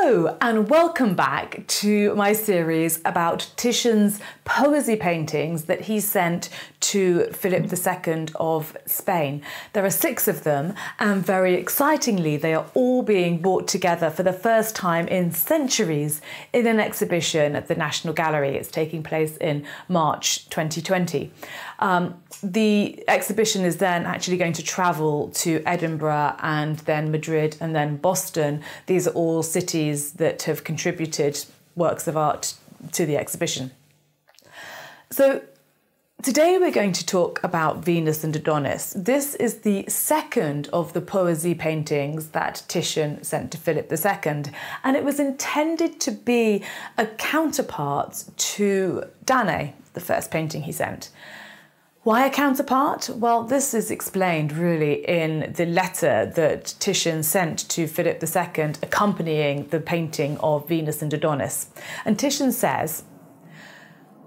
Hello and welcome back to my series about Titian's poesy paintings that he sent to Philip II of Spain. There are 6 of them, and very excitingly they are all being brought together for the first time in centuries in an exhibition at the National Gallery. It's taking place in March 2020. The exhibition is then actually going to travel to Edinburgh and then Madrid and then Boston. These are all cities that have contributed works of art to the exhibition. So today we're going to talk about Venus and Adonis. This is the second of the POESIE paintings that Titian sent to Philip II, and it was intended to be a counterpart to Danae, the first painting he sent. Why a counterpart? Well, this is explained really in the letter that Titian sent to Philip II accompanying the painting of Venus and Adonis. And Titian says,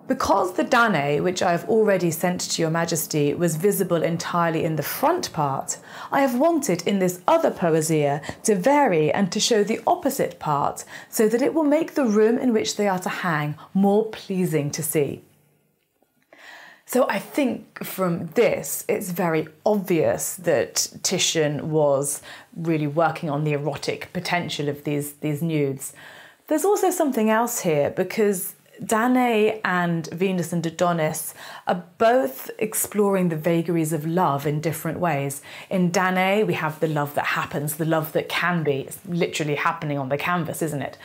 "Because the Danae, which I have already sent to your majesty, was visible entirely in the front part, I have wanted in this other poesia to vary and to show the opposite part, so that it will make the room in which they are to hang more pleasing to see." So I think from this, it's very obvious that Titian was really working on the erotic potential of these nudes. There's also something else here, because Danae and Venus and Adonis are both exploring the vagaries of love in different ways. In Danae, we have the love that happens, the love that can be. It's literally happening on the canvas, isn't it?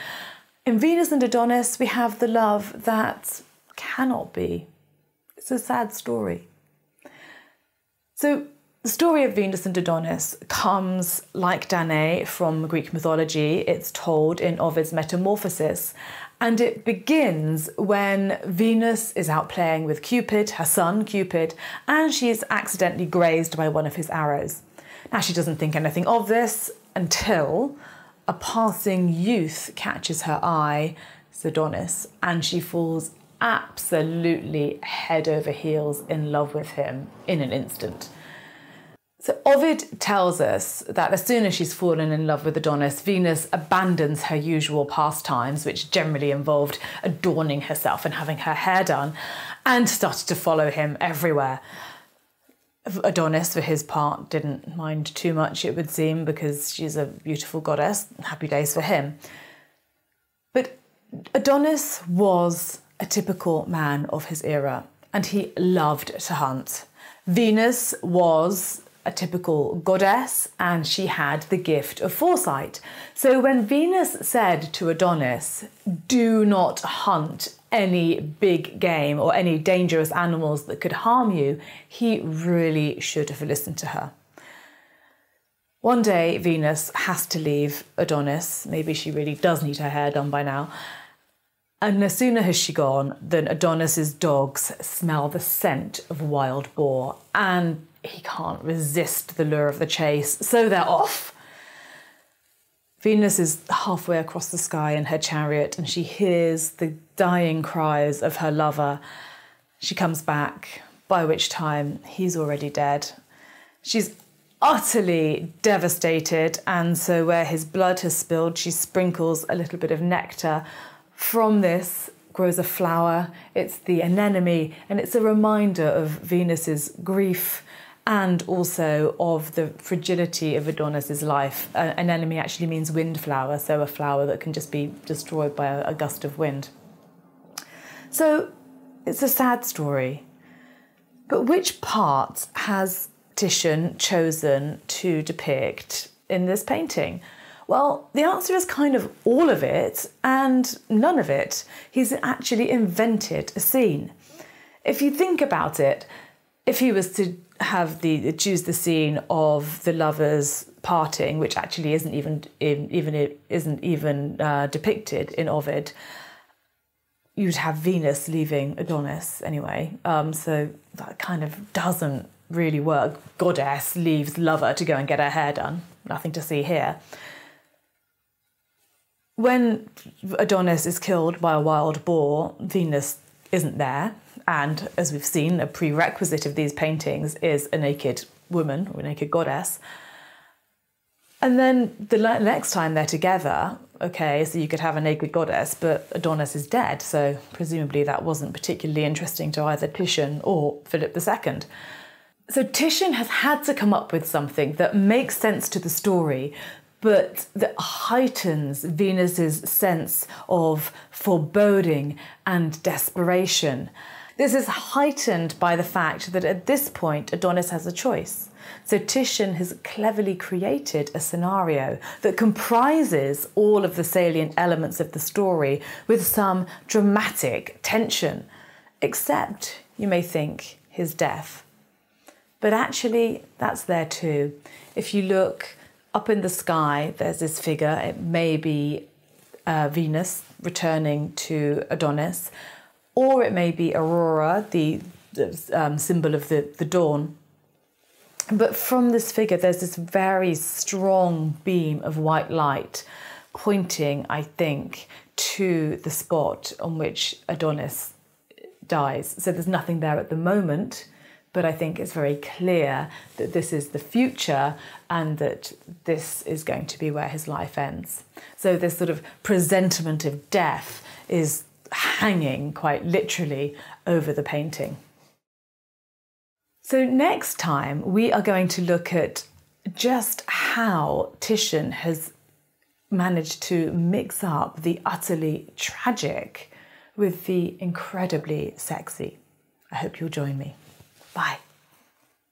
In Venus and Adonis, we have the love that cannot be. It's a sad story. So the story of Venus and Adonis comes, like Danae, from Greek mythology. It's told in Ovid's Metamorphoses, and it begins when Venus is out playing with Cupid, her son Cupid, and she is accidentally grazed by one of his arrows. Now, she doesn't think anything of this until a passing youth catches her eye, Adonis, and she falls absolutely head over heels in love with him in an instant. So Ovid tells us that as soon as she's fallen in love with Adonis, Venus abandons her usual pastimes, which generally involved adorning herself and having her hair done, and started to follow him everywhere. Adonis, for his part, didn't mind too much, it would seem, because she's a beautiful goddess. Happy days for him. But Adonis was a typical man of his era, and he loved to hunt. Venus was a typical goddess, and she had the gift of foresight. So when Venus said to Adonis, "Do not hunt any big game or any dangerous animals that could harm you," he really should have listened to her. One day, Venus has to leave Adonis. Maybe she really does need her hair done by now. And no sooner has she gone than Adonis's dogs smell the scent of wild boar, and he can't resist the lure of the chase, so they're off. Venus is halfway across the sky in her chariot, and she hears the dying cries of her lover. She comes back, by which time he's already dead. She's utterly devastated, and so where his blood has spilled, she sprinkles a little bit of nectar. From this grows a flower. It's the anemone, and it's a reminder of Venus's grief and also of the fragility of Adonis's life. An anemone actually means windflower, so a flower that can just be destroyed by a gust of wind. So it's a sad story. But which part has Titian chosen to depict in this painting? Well, the answer is kind of all of it and none of it. He's actually invented a scene. If you think about it, if he was to choose the scene of the lovers parting, which actually isn't even depicted in Ovid, you'd have Venus leaving Adonis anyway. So that kind of doesn't really work. Goddess leaves lover to go and get her hair done. Nothing to see here. When Adonis is killed by a wild boar, Venus isn't there. And as we've seen, a prerequisite of these paintings is a naked woman or a naked goddess. And then the next time they're together, okay, so you could have a naked goddess, but Adonis is dead, so presumably that wasn't particularly interesting to either Titian or Philip II. So Titian has had to come up with something that makes sense to the story, but that heightens Venus's sense of foreboding and desperation. This is heightened by the fact that at this point Adonis has a choice. So Titian has cleverly created a scenario that comprises all of the salient elements of the story with some dramatic tension, except, you may think, his death. But actually, that's there too. If you look up in the sky, there's this figure. It may be Venus returning to Adonis, or it may be Aurora, the symbol of the dawn. But from this figure, there's this very strong beam of white light pointing, I think, to the spot on which Adonis dies. So there's nothing there at the moment, but I think it's very clear that this is the future and that this is going to be where his life ends. So this sort of presentiment of death is hanging quite literally over the painting. So next time we are going to look at just how Titian has managed to mix up the utterly tragic with the incredibly sexy. I hope you'll join me. Bye.